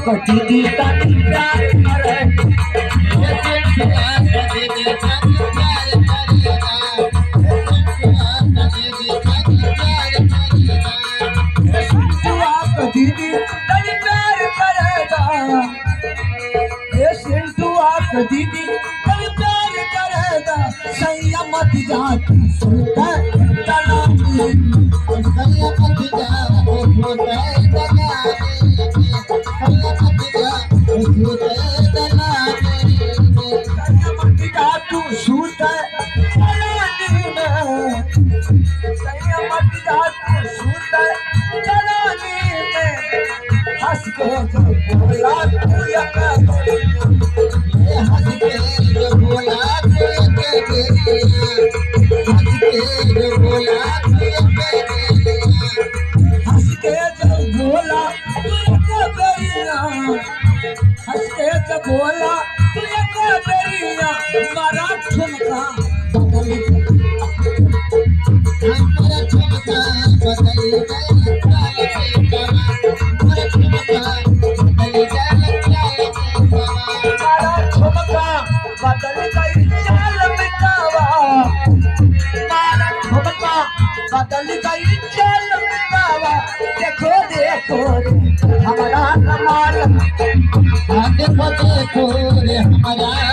कटी दी तनी प्यार करे सिंटुआ कटी दी तनी प्यार करेगा ये सिंटुआ कटी दी तनी प्यार करेगा सैया मत जा तू सुनता तलामी सैया मत जा तू सुनता तू सूत चलानी में संयमत जा तू सूत चलानी में हंस के जो बोला तू एक हंस के जो बोला तू एक हंस के जो बोला तू एक हंस के जो बोला तू एक बेरिया हंस के जो बोला तू एक बेरिया मारा ठुमका बदली हमारा ठुमका बदली हमारा ठुमका बदली हमारा ठुमका बदली गई चाल मिटावा हमारा ठुमका बदली गई चाल मिटावा देखो देखो हमारा कमाल देखो देखो रे हमारा